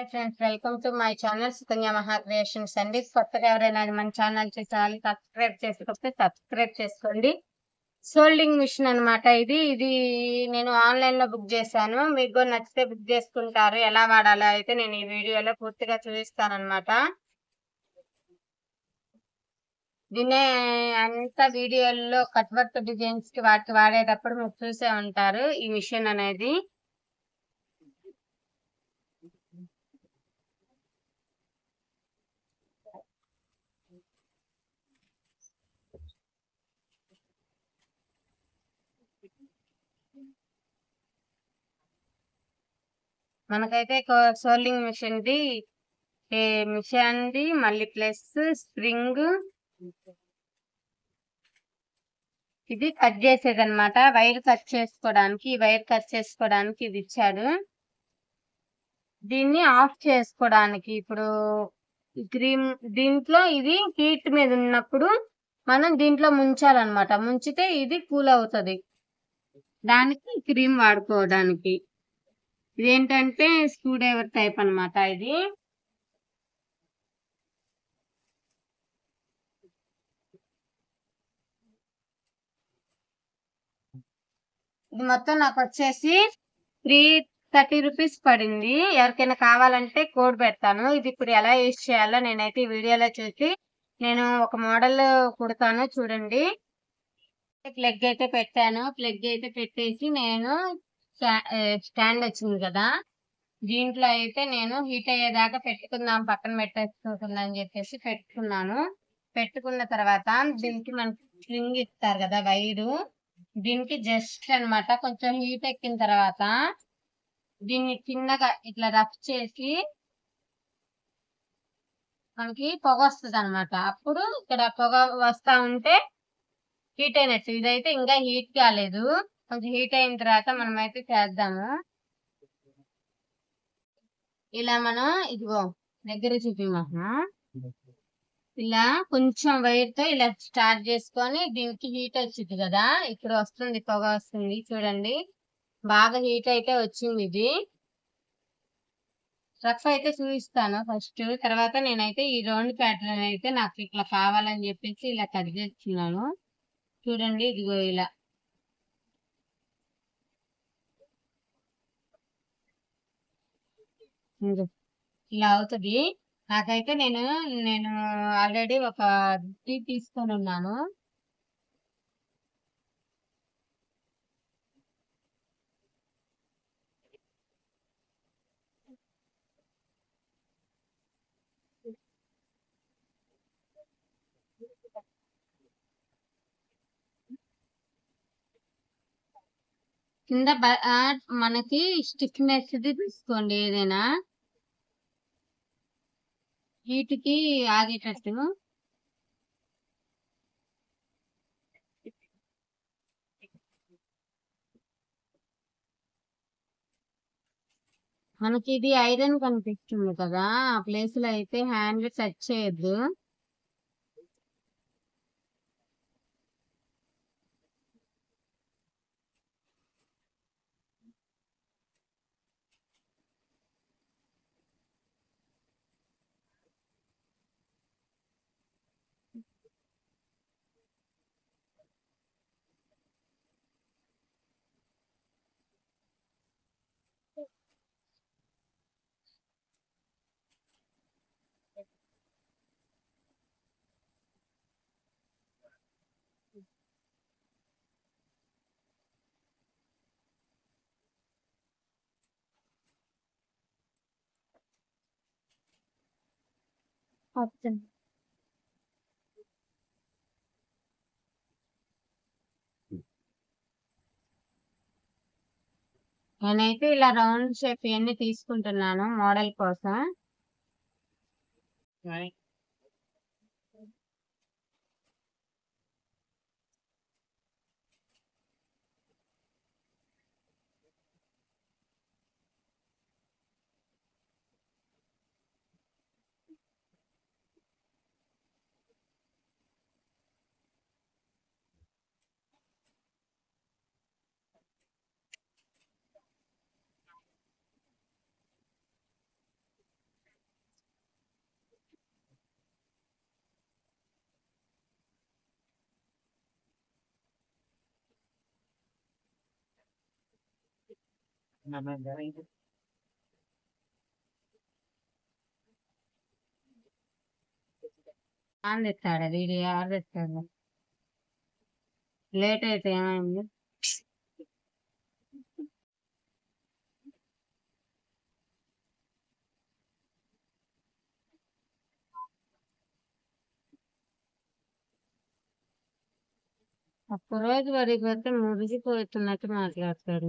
Hi friends, welcome to my channel Sukanya మహా creations అండి. కొత్తగా ఎవరైనా మన ఛానల్ చూసాలి సబ్స్క్రైబ్ చేసుకోకపోతే సబ్స్క్రైబ్ చేసుకోండి. సోల్డింగ్ మిషన్ అన్నమాట. ఇది నేను ఆన్లైన్ లో బుక్ చేశాను. మీకు కూడా నచ్చితే బుక్ చేసుకుంటారు. ఎలా వాడాలో అయితే నేను ఈ వీడియోలో పూర్తిగా చూపిస్తాను అనమాట. దీన్నే అంతా వీడియోల్లో కట్ వర్క్ డిజైన్స్ కి వాటికి వాడేటప్పుడు మీరు చూసే ఉంటారు ఈ మిషన్ అనేది. మనకైతే సోల్డింగ్ మిషన్ ది మళ్ళీ ప్లస్ స్ప్రింగ్ ఇది కట్ చేసేది అనమాట. వైర్ కట్ చేసుకోవడానికి ఇది ఇచ్చాడు. దీన్ని ఆఫ్ చేసుకోవడానికి ఇప్పుడు దీంట్లో ఇది హీట్ మీద ఉన్నప్పుడు మనం దీంట్లో ముంచాలన్నమాట. ముంచితే ఇది కూల్ అవుతుంది. దానికి క్రీమ్ వాడుకోవడానికి ఇదేంటంటే స్క్రూ డ్రైవర్ టైప్ అన్నమాట. ఇది మొత్తం నాకు వచ్చేసి 330 రూపీస్ పడింది. ఎవరికైనా కావాలంటే కోడ్ పెడతాను. ఇది ఇప్పుడు ఎలా యూజ్ చేయాలో నేనైతే ఈ వీడియోలో చూసి నేను ఒక మోడల్ కుడతాను చూడండి. ప్లగ్ అయితే పెట్టాను. ప్లగ్ అయితే పెట్టేసి నేను స్టాండ్ వచ్చింది కదా, దీంట్లో అయితే నేను హీట్ అయ్యేదాకా పెట్టుకుందాం, పక్కన పెట్టేసుకుందాం అని చెప్పేసి పెట్టుకున్నాను. పెట్టుకున్న తర్వాత దీనికి మనకి స్ప్రింగ్ ఇస్తారు కదా వైరు, దీనికి జస్ట్ అన్నమాట కొంచెం హీట్ ఎక్కిన తర్వాత దీన్ని చిన్నగా ఇట్లా రఫ్ చేసి మనకి పొగ వస్తుంది అనమాట. అప్పుడు ఇక్కడ పొగ వస్తా ఉంటే హీట్ అయినట్టు. ఇదైతే ఇంకా హీట్ కాలేదు. కొంచెం హీట్ అయిన తర్వాత మనం అయితే చేద్దాము. ఇలా మనం ఇదిగో దగ్గర చూపిమా, ఇలా కొంచెం వైర్ తో ఇలా స్టార్ట్ చేసుకొని దీనికి హీట్ వచ్చింది కదా, ఇప్పుడు వస్తుంది పొగ వస్తుంది చూడండి. బాగా హీట్ అయితే వచ్చింది. ఇది రఫ్ అయితే చూపిస్తాను ఫస్ట్, తర్వాత నేనైతే ఈ రౌండ్ ప్యాటర్న్ అయితే నాకు ఇట్లా కావాలని చెప్పేసి ఇలా కట్ చేస్తున్నాను. చూడండి ఇదిగో ఇలా ఇలా అవుతుంది. నాకైతే నేను ఆల్రెడీ ఒక టీ తీసుకొని ఉన్నాను. కింద మనకి స్టిఫ్నెస్ తీసుకోండి, ఏదైనా హీట్ కి ఆగేటట్టు. మనకి ఇది ఐరన్ కనిపిస్తుంది కదా, ఆ ప్లేస్ లో అయితే హ్యాండ్ టచ్ చేయొద్దు. నేనైతే ఇలా రౌండ్ షేప్ ఇవన్నీ తీసుకుంటున్నాను మోడల్ కోసం. ఆన్ తెస్తాడు వీడియో ఆన్ తెస్తాడు లేట్ అయితే ఏమైంది ఒక్క రోజు పడిపోతే మురిసిపోతున్నట్టు మాట్లాడతాడు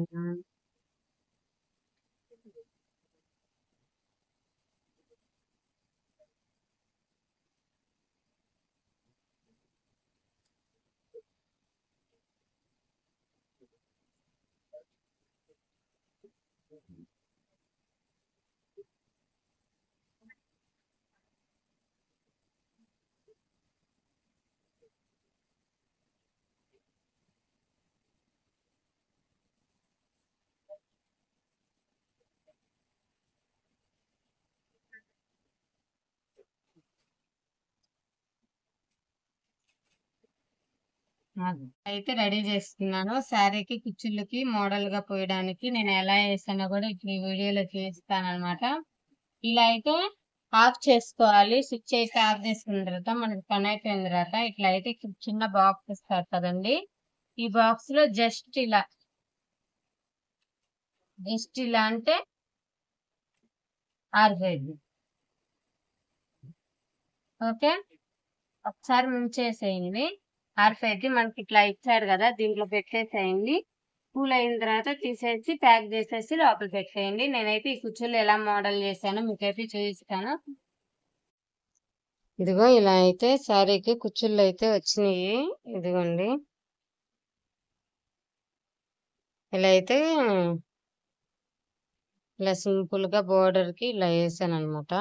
అయితే రెడీ చేస్తున్నాను శారీకి కుచ్చుళ్ళకి మోడల్ గా పోయడానికి నేను ఎలా వేసానో కూడా ఇప్పుడు ఈ వీడియోలో చూపిస్తాను అనమాట ఇలా అయితే ఆఫ్ చేసుకోవాలి స్విచ్ అయితే ఆఫ్ చేసుకున్న తర్వాత మనకి పని అయిపోయిన తర్వాత ఇట్లా అయితే చిన్న బాక్స్ ఇస్తారు కదండి ఈ బాక్స్ లో జస్ట్ ఇలా అంటే ఆరిపోయింది ఓకే ఒకసారి ముంచేసేయండి ఆరిపోయింది మనకి ఇట్లా ఇచ్చారు కదా దీంట్లో పెట్టేసేయండి కూల్ అయిన తర్వాత తీసేసి ప్యాక్ చేసేసి లోపల పెట్టేయండి నేనైతే ఈ కుచ్చులు ఎలా మోడల్ చేశానో మీకైతే చూపిస్తాను ఇదిగో ఇలా అయితే శారీకి కుచ్చుళ్ళు అయితే వచ్చినాయి ఇదిగోండి ఇలా అయితే ఇలా సింపుల్ గా బోర్డర్ కి ఇలా వేసాను అనమాట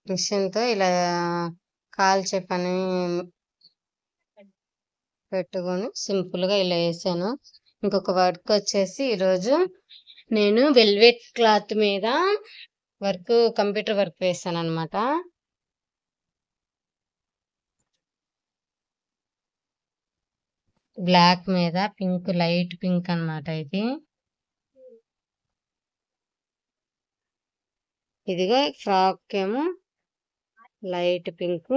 మిషన్ తో ఇలా కాల్చే పని పెట్టుకొని సింపుల్ గా ఇలా వేసాను ఇంకొక వర్క్ వచ్చేసి ఈరోజు నేను వెల్వెట్ క్లాత్ మీద కంప్యూటర్ వర్క్ వేసాను అనమాట బ్లాక్ మీద పింక్ లైట్ పింక్ అనమాట ఇదిగో ఫ్రాక్ ఏమో లైట్ పింక్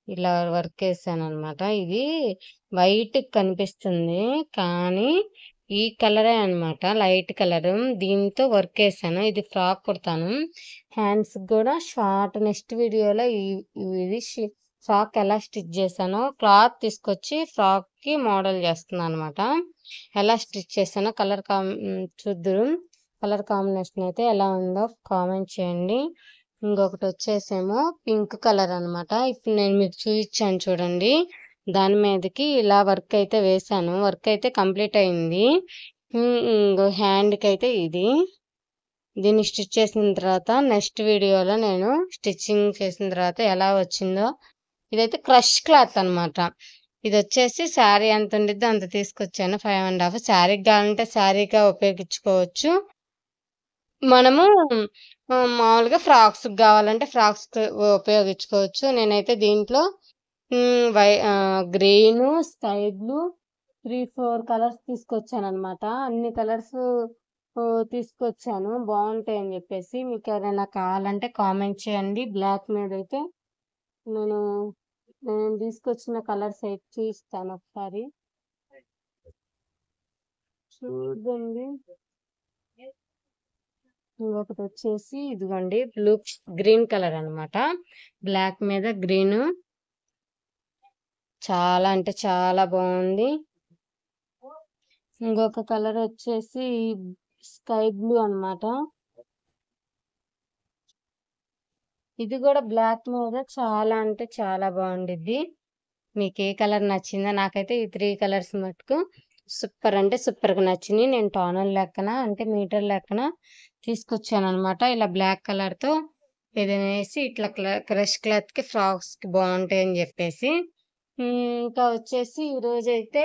ఇలా వర్క్ వేసాను అనమాట ఇది వైట్ కనిపిస్తుంది కానీ ఈ కలరే అనమాట లైట్ కలర్ దీంతో వర్క్ వేసాను ఇది ఫ్రాక్ కుడతాను హ్యాండ్స్ కూడా షార్ట్ నెక్స్ట్ వీడియోలో ఇది ఫ్రాక్ ఎలా స్టిచ్ చేశానో క్లాత్ తీసుకొచ్చి ఫ్రాక్ కి మోడల్ చేస్తున్నాను అనమాట ఎలా స్టిచ్ చేశానో చూద్దురు కలర్ కాంబినేషన్ అయితే ఎలా ఉందో కామెంట్ చేయండి ఇంకొకటి వచ్చేసేమో పింక్ కలర్ అనమాట ఇప్పుడు నేను మీకు చూపించాను చూడండి దాని మీదకి ఇలా వర్క్ అయితే వేసాను వర్క్ అయితే కంప్లీట్ అయింది హ్యాండ్ కి అయితే దీన్ని స్టిచ్ చేసిన తర్వాత నెక్స్ట్ వీడియోలో నేను స్టిచ్చింగ్ చేసిన తర్వాత ఎలా వచ్చిందో ఇదైతే క్రష్ క్లాత్ అనమాట ఇది వచ్చేసి శారీ ఎంత ఉండిద్దో అంత తీసుకొచ్చాను 5.5 శారీకి కావాలంటే శారీగా ఉపయోగించుకోవచ్చు మనము మామూలుగా ఫ్రాక్స్ కావాలంటే ఫ్రాక్స్ ఉపయోగించుకోవచ్చు నేనైతే దీంట్లో గ్రీన్ స్కై బ్లూ 3-4 కలర్స్ తీసుకొచ్చాను అనమాట అన్ని కలర్స్ తీసుకొచ్చాను బాగుంటాయి అని చెప్పేసి మీకు ఎవరైనా కావాలంటే కామెంట్ చేయండి బ్లాక్ మీద అయితే నేను తీసుకొచ్చిన కలర్స్ అయితే చూపిస్తాను ఒకసారి చూడండి ఇంకొకటి వచ్చేసి ఇదిగోండి గ్రీన్ కలర్ అనమాట బ్లాక్ మీద గ్రీన్ చాలా అంటే చాలా బాగుంది ఇంకొక కలర్ వచ్చేసి స్కై బ్లూ అనమాట ఇది కూడా బ్లాక్ మీద చాలా అంటే చాలా బాగుండిద్ది మీకు ఏ కలర్ నచ్చిందో నాకైతే ఈ 3 కలర్స్ మటుకు సూపర్ అంటే సూపర్ గా నచ్చినాయి నేను టోనల్ లెక్కన అంటే మీటర్ లెక్కన తీసుకొచ్చాను అనమాట ఇలా బ్లాక్ కలర్ తో ఏదైనా వేసి ఇట్లా క్రష్ క్లాత్ కి ఫ్రాక్స్ కి బాగుంటాయి అని చెప్పేసి ఇంకా వచ్చేసి ఈ రోజు అయితే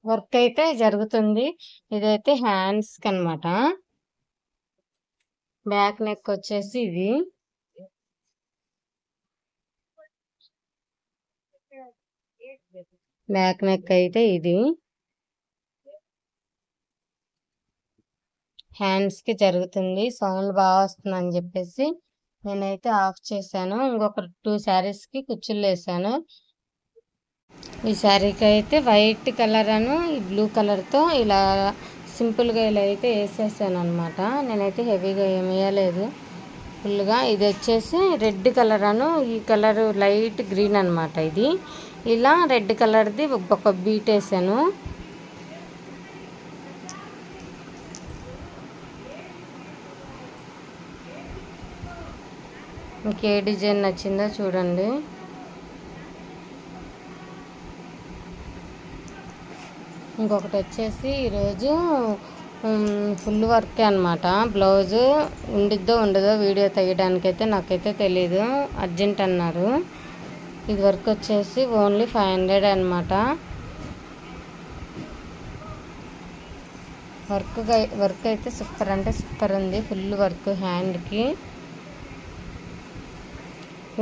వర్క్ అయితే జరుగుతుంది ఇదైతే హ్యాండ్స్ కి అనమాట బ్యాక్ నెక్ వచ్చేసి ఇది బ్యాక్ నెక్ అయితే ఇది హ్యాండ్స్ కి జరుగుతుంది. సౌండ్ బాగా వస్తుంది అని చెప్పేసి నేనైతే ఆఫ్ చేశాను. ఇంకొక 2 శారీస్ కి కుచ్చులు వేసాను. ఈ శారీకి అయితే వైట్ కలర్ అను ఈ బ్లూ కలర్ తో ఇలా సింపుల్ గా ఇలా అయితే వేసేసాను అనమాట. నేనైతే హెవీగా ఏమి వేయలేదు ఫుల్గా. ఇది వచ్చేసి రెడ్ కలర్ అను ఈ కలర్ లైట్ గ్రీన్ అనమాట. ఇది ఇలా రెడ్ కలర్ది ఒక బీట్ వేసాను. మీకు ఏ డిజైన్ నచ్చిందో చూడండి. ఇంకొకటి వచ్చేసి ఈరోజు ఫుల్ వర్కే అనమాట. బ్లౌజు ఉండిద్దో ఉండదో వీడియో తీయడానికైతే నాకైతే తెలీదు, అర్జెంట్ అన్నారు. ఇది వర్క్ వచ్చేసి ఓన్లీ 500 అనమాట. వర్క్ అయితే సూపర్ అంటే సూపర్ ఉంది. ఫుల్ వర్క్ హ్యాండ్కి.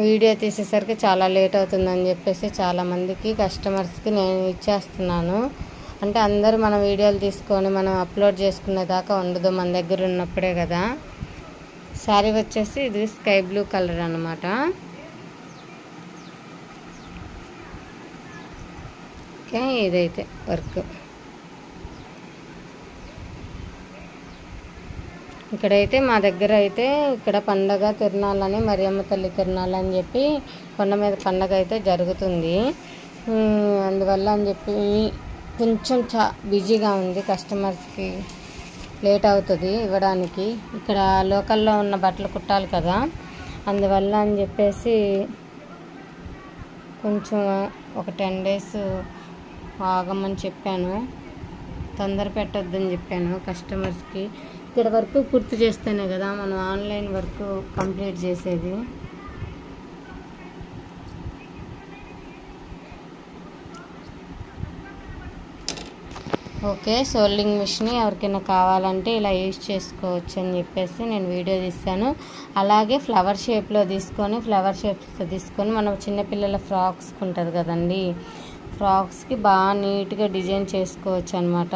వీడియో తీసేసరికి చాలా లేట్ అవుతుందని చెప్పేసి చాలామందికి కస్టమర్స్కి నేను ఇచ్చేస్తున్నాను. అంటే అందరూ మన వీడియోలు తీసుకొని మనం అప్లోడ్ చేసుకునే దాకా ఉండదు, మన దగ్గర ఉన్నప్పుడే కదా. శారీ వచ్చేసి ఇది స్కై బ్లూ కలర్ అనమాట. ఓకే, ఇదైతే వర్క్. ఇక్కడైతే మా దగ్గర అయితే ఇక్కడ పండగ తిరునాళ్ళని మరియమ్మ తల్లి తిరునాళ్ళని చెప్పి కొండ మీద పండగ అయితే జరుగుతుంది. అందువల్ల అని చెప్పి కొంచెం బిజీగా ఉంది. కస్టమర్స్కి లేట్ అవుతుంది ఇవ్వడానికి. ఇక్కడ లోకల్లో ఉన్న బట్టలు కుట్టాలి కదా, అందువల్ల అని చెప్పేసి కొంచెం ఒక 10 days ఆగమని చెప్పాను. తొందర పెట్టొద్దని చెప్పాను కస్టమర్స్కి. ఇక్కడ వర్క్ పూర్తి చేస్తేనే కదా మనం ఆన్లైన్ వర్క్ కంప్లీట్ చేసేది. ఓకే, సోల్డింగ్ మిషన్ ఎవరికైనా కావాలంటే ఇలా యూజ్ చేసుకోవచ్చు అని చెప్పేసి నేను వీడియో తీస్తాను. అలాగే ఫ్లవర్ షేప్లో తీసుకొని మనం చిన్నపిల్లల ఫ్రాక్స్కి ఉంటుంది కదండి, ఫ్రాక్స్కి బాగా నీట్గా డిజైన్ చేసుకోవచ్చు అనమాట.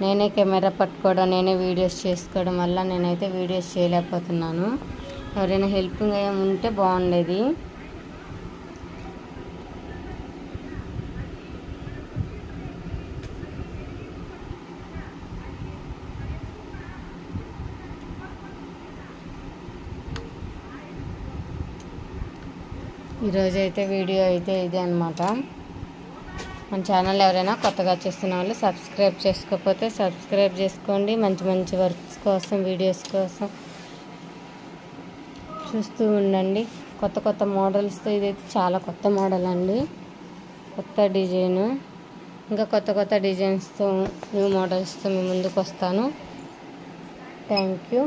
నేనే కెమెరా పట్టుకోవడం, నేనే వీడియోస్ చేసుకోవడం వల్ల నేనైతే వీడియోస్ చేయలేకపోతున్నాను. ఎవరైనా హెల్పింగ్ ఉంటే బాగుండేది. ఈరోజైతే వీడియో అయితే ఇదే అనమాట. మన ఛానల్ ఎవరైనా కొత్తగా చూస్తున్న వాళ్ళు సబ్స్క్రైబ్ చేసుకోకపోతే సబ్స్క్రైబ్ చేసుకోండి. మంచి మంచి వర్క్స్ కోసం, వీడియోస్ కోసం చూస్తూ ఉండండి. కొత్త కొత్త మోడల్స్తో ఇదైతే చాలా కొత్త మోడల్ అండి, కొత్త డిజైను. ఇంకా కొత్త కొత్త డిజైన్స్తో, న్యూ మోడల్స్తో మీ ముందుకు వస్తాను. Thank you.